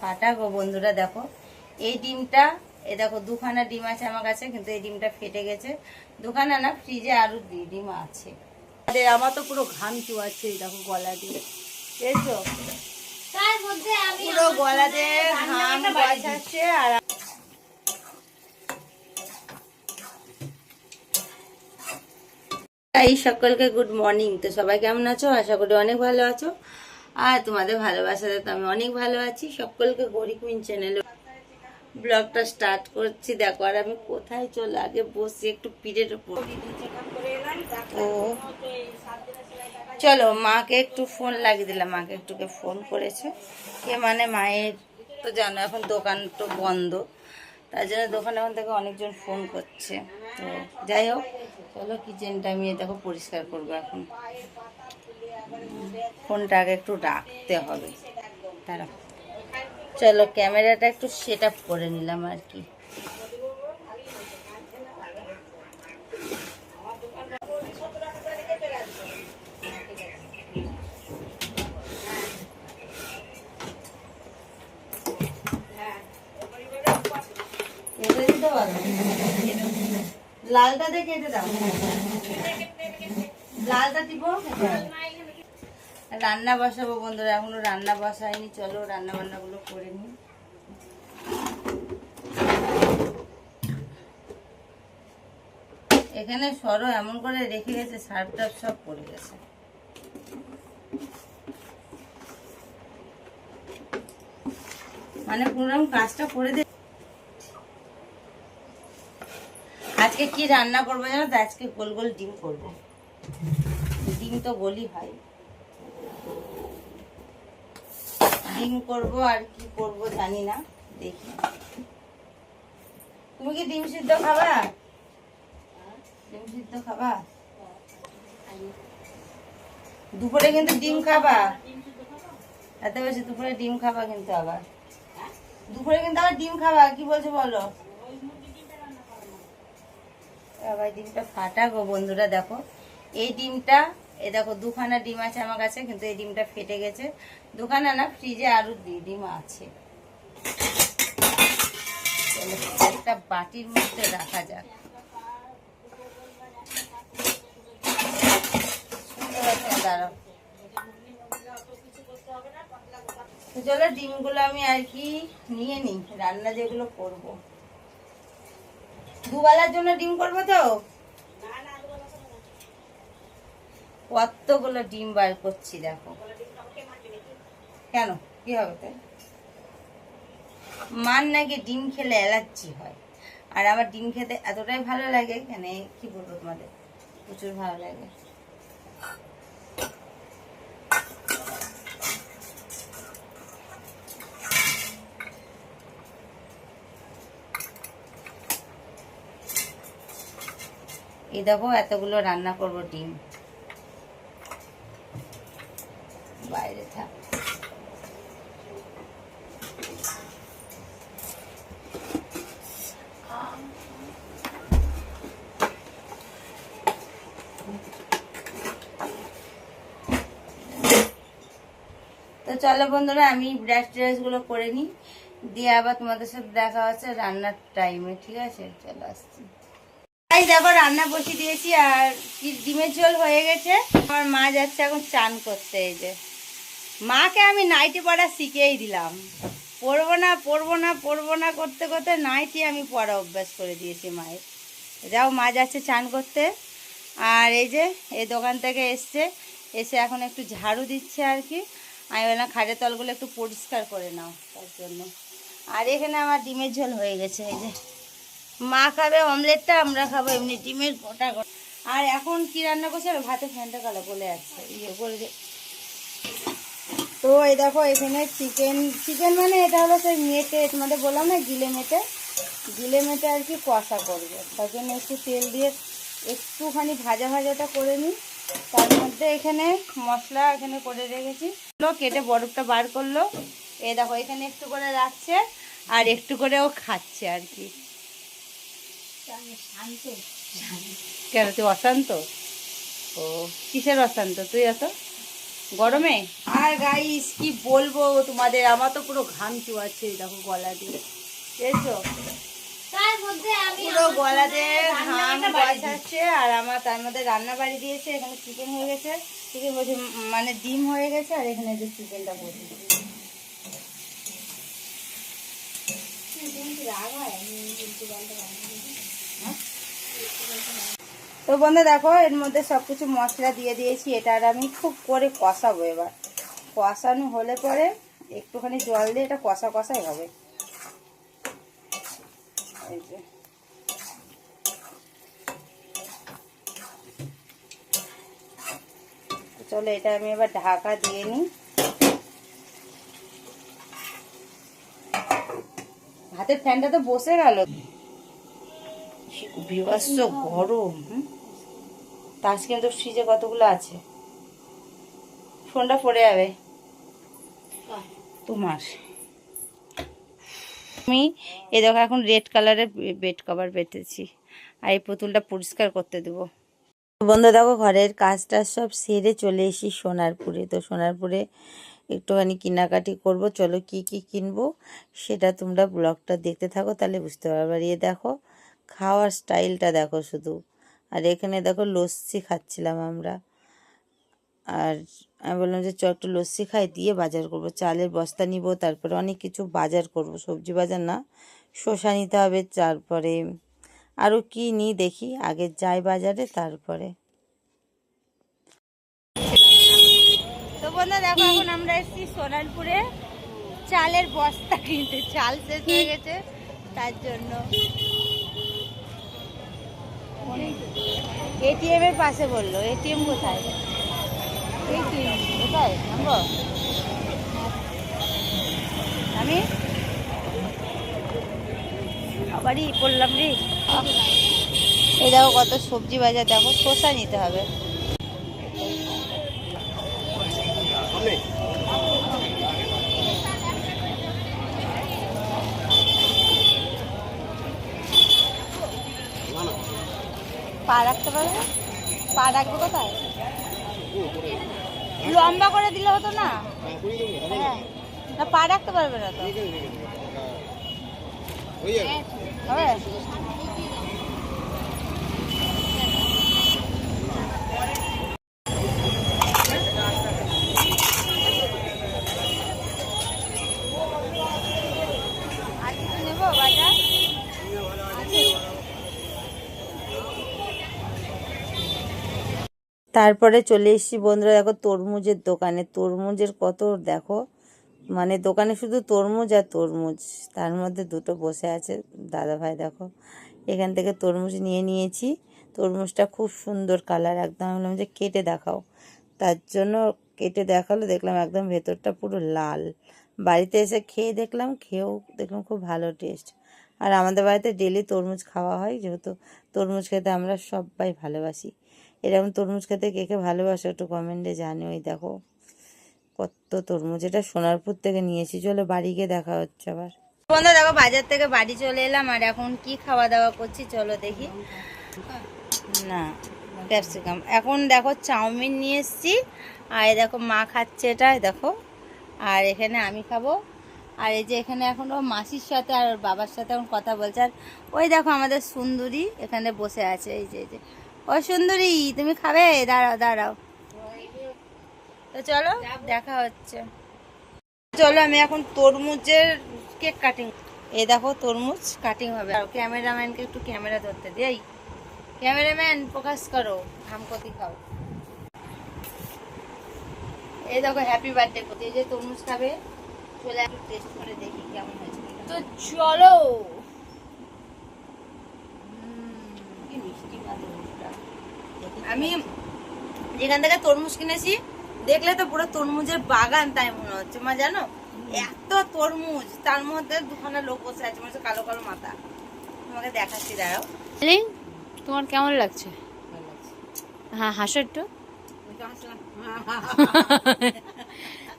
ফাটা গো বন্ধুরা। দেখো এই ডিমটা, এ দেখো দুখানা ডিম আছে আমার কাছে, কিন্তু এই ডিমটা ফেটে গেছে। দুখানা না, ফ্রিজে আরো ডিম আছে। আমার তো পুরো ঘাম চুয়াচ্ছে, দেখো গলা দিয়ে, বুঝছো? তার মধ্যে আমি পুরো গলা দিয়ে ঘাম বাঁচাচ্ছে। আর এই সকলকে গুড মর্নিং। তো সবাই কেমন আছো? আশা করি অনেক ভালো আছো। আর তোমাদের ভালোবাসাতে তো আমি অনেক ভালো আছি। সকলকে গৌরী কুইন চ্যানেলে ব্লগটা স্টার্ট করছি। দেখো আর আমি কোথায় চলে আগে বসি একটু পিঠের উপর। ও চলো, মাকে একটু ফোন লাগিয়ে দিলাম। মাকে একটুকে ফোন করেছে কে, মানে মায়ের তো জানো এখন দোকান তো বন্ধ, তার জন্য দোকানে এখন থেকে অনেকজন ফোন করছে। তো যাই হোক, চলো কিচেনটা আমি দেখো পরিষ্কার করবো এখন। ফোনটা আগে একটু রাখতে হবে তারা। চলো ক্যামেরাটা একটু সেট আপ করে নিলাম আর কি। লালটা দিয়ে কেটে দাও, লালটা দিব। রান্না বসাবো বন্ধুরা, এখনো রান্না বসাইনি। চলো রান্না বান্নাগুলো করে নিই। এখানে সরো এমন করে রেখে গেছে, সার্ফ টার্ফ সব পড়ে গেছে। মানে পুরো কাজটা করে দে। আজকে কি রান্না করবো জানো তো? আজকে গোল গোল ডিম করবো। ডিম তো গোলই হয়। ডিম করব, আর কি করব জানি না, দেখি। তুমি কি ডিম সিদ্ধ খাবা? ডিম সিদ্ধ খাবা? দুপুরে কিন্তু ডিম খাবা, এত বেশি দুপুরে ডিম খাবা কিন্তু আবার। দুপুরে কিন্তু আবার ডিম খাবা, কি বলছো বলো? আবার ডিমটা ফাটা গো বন্ধুরা। দেখো এই ডিমটা, এ দেখো দুখানা ডিম আছে আমার কাছে, কিন্তু এই ডিমটা ফেটে গেছে। দুখানা না, ফ্রিজে আরো ডিম আছে। একটা বাটির মধ্যে রাখা যাক। দাঁড়াও, চলো ডিমগুলো আমি আর কি নিয়ে নিই, রান্না যেগুলো করব। দুবেলার জন্য ডিম করবো তো। কতগুলো ডিম বার করছি দেখো। কেন, কি হবে তাই? মার নাকি ডিম খেলে অ্যালার্জি হয়, আর আমার ডিম খেতে এতটাই ভালো লাগে, কেন কি বলবো তোমাদের, প্রচুর ভালো লাগে। এই দেখো এতগুলো রান্না করব ডিম, বাইরে থাক। তো চলো বন্ধুরা, আমি ব্রাশ ট্রাশগুলো করে নিই, দিয়ে আবার তোমাদের সাথে দেখা হচ্ছে রান্নার টাইমে, ঠিক আছে? চলো আসছি। তাই দেখো রান্না বসিয়ে দিয়েছি, আর কি ডিমের ঝোল হয়ে গেছে। আমার মা যাচ্ছে এখন চান করতে। এই যে মাকে আমি নাইটি পরা শিখেই দিলাম, পরবো না পরবো না পরবো না করতে করতে নাইটি আমি পরা অভ্যাস করে দিয়েছি মায়ের। যাও, মা যাচ্ছে চান করতে। আর এই যে এই দোকান থেকে এসছে, এসে এখন একটু ঝাড়ু দিচ্ছে আর কি। আমি বললাম খাটের তলগুলো একটু পরিষ্কার করে নাও, তার জন্য। আর এখানে আমার ডিমের ঝোল হয়ে গেছে। এই যে মা খাবে অমলেটটা, আমরা খাবো এমনি ডিমের গোটা গোটা। আর এখন কি রান্না করছে? আর ভাতে ফ্যানটা কালো বলে আছে ইয়ে করে। তো এই দেখো এখানে চিকেন মানে এটা হলো সেই মেটে, তোমাদের বললাম না গিলে মেটে আর কি কষা করবে। তার জন্য একটু তেল দিয়ে একটুখানি ভাজাটা করে নিই। তার মধ্যে এখানে মশলা এখানে করে রেখেছি, কেটে বরফটা বার করলো। এই দেখো এখানে একটু করে রাখছে, আর একটু করে ও খাচ্ছে আর কি। কেন তুই অশান্ত? ও কিসের অশান্ত তুই? এত গরমে। আর গাইস কি বলবো তোমাদের, আমার তো পুরো ঘাম চুয়াচ্ছে দেখো গলা দিয়ে, দেখছো পুরো গলা দিয়ে ঘাম বাঁচাচ্ছে। আর আমার তার মধ্যে রান্না বাড়ি দিয়েছে, এখানে চিকেন হয়ে গেছে, চিকেন বলছে মানে ডিম হয়ে গেছে, আর এখানে যে চিকেনটা বসে। তো বন্ধু দেখো এর মধ্যে সবকিছু মশলা দিয়ে দিয়েছি, এটা আর আমি খুব করে কষাবো। এবার কষানো হলে পরে একটুখানি জল দিয়ে এটা কষা কষাই হবে। এই যে চলো এটা আমি এবার ঢাকা দিয়ে নিই। হাতের ফ্যানটা তো বসে গেল, বিভৎস গরম। তাস কিন্তু ফ্রিজে কতগুলো আছে, ফোনটা পড়ে যাবে তোমার। আমি এই দেখো এখন রেড কালারের বেড কভার পেতেছি, আর এই পুতুলটা পরিষ্কার করতে দেবো। বন্ধু দেখো ঘরের কাজটা সব সেরে চলে এসি সোনারপুরে। তো সোনারপুরে একটুখানি কেনাকাটি করব, চলো কি কি কিনবো সেটা তোমরা ব্লগটা দেখতে থাকো, তাহলে বুঝতে পারবে। আর দেখো খাওয়ার স্টাইলটা দেখো শুধু। আর এখানে দেখো লস্যি খাচ্ছিলাম আমরা, আর আমি বললাম যে চ একটু লস্যি খাই, দিয়ে বাজার করব, চালের বস্তা নিব, তারপরে অনেক কিছু বাজার করব, সবজি বাজার না, শসা নিতে হবে, তারপরে আরও কি নিই দেখি, আগে যাই বাজারে তারপরে। তো বন্ধু দেখো এখন আমরা এসেছি সোনারপুরে চালের বস্তা কিনতে, চাল শেষ হয়ে গেছে তার জন্য। এটিএম এর পাশে বললো, এটিএম কোথায়? কোথায় নামবো আমি? আবারই বললাম রে। এই দেখো কত সবজি বাজার, দেখো শসা নিতে হবে। পা রাখতে পারবে? পা রাখবো কোথায়? লম্বা করে দিলে হতো না? হ্যাঁ না, পা রাখতে পারবে না তো। হবে? আর কিছু নেবো বাজার? তারপরে চলে এসেছি বন্ধুরা দেখো তরমুজের দোকানে। তরমুজের কত দেখো, মানে দোকানে শুধু তরমুজ আর তরমুজ, তার মধ্যে দুটো বসে আছে দাদা ভাই। দেখো এখান থেকে তরমুজ নিয়ে নিয়েছি, তরমুজটা খুব সুন্দর কালার একদম। বললাম যে কেটে দেখাও, তার জন্য কেটে দেখালো, দেখলাম একদম ভেতরটা পুরো লাল। বাড়িতে এসে খেয়ে দেখলাম, খেয়েও দেখলাম খুব ভালো টেস্ট। আর আমাদের বাড়িতে ডেলি তরমুজ খাওয়া হয়, যেহেতু তরমুজ খেতে আমরা সবাই ভালোবাসি। এরকম তরমুজ খেতে কে কে ভালোবাসো একটু কমেন্টে জানিও। ওই দেখো কত তরমুজ, এটা সোনারপুর থেকে নিয়েছি। চলো বাড়ি গিয়ে দেখা হচ্ছে আবার। বন্ধু দেখো বাজার থেকে বাড়ি চলে এলাম, আর এখন কি খাওয়া দাওয়া করছি চলো দেখি। না ক্যাপসিকাম, এখন দেখো চাউমিন নিয়ে এসছি, আর দেখো মা খাচ্ছে এটা দেখো, আর এখানে আমি খাবো। আর এই যে এখানে এখন ও মাসির সাথে আর ওর বাবার সাথে এখন কথা বলছে। আর ওই দেখো আমাদের সুন্দরী এখানে বসে আছে, এই যে ও সুন্দরী তুমি খাবে? দাঁড়াও দাঁড়াও, তো চলো দেখা হচ্ছে। চলো আমি এখন তরমুজের কেক কাটিং, এই দেখো তরমুজ কাটিং হবে। আর ক্যামেরাম্যানকে একটু ক্যামেরা ধরতে দিই, ক্যামেরাম্যান ফোকাস করো, হামকতি খাও। এই দেখো হ্যাপি বার্থডে করতে, এই যে তরমুজ খাবে, চলে একটু টেস্ট করে দেখি কেমন হয়েছে। তো চলো, কি মিষ্টি তরমুজটা। আমি যেখান থেকে তরমুজ কিনেছি দেখলে তো পুরো তরমুজের বাগান তাই মনে হচ্ছে মা, জানো এত তরমুজ, তার মধ্যে দুখানা লোক বসে আছে, মনে হচ্ছে কালো কালো মাথা। তোমাকে দেখাচ্ছি দাঁড়াও। তোমার কেমন লাগছে? হ্যাঁ হাসো একটু,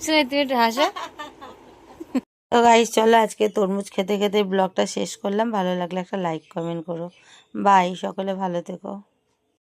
শুনে তুমি একটু হাসো। তো গাইস চলো আজকে তরমুজ খেতে খেতে ব্লগটা শেষ করলাম। ভালো লাগলে একটা লাইক কমেন্ট করো। বাই, সকলে ভালো থেকো।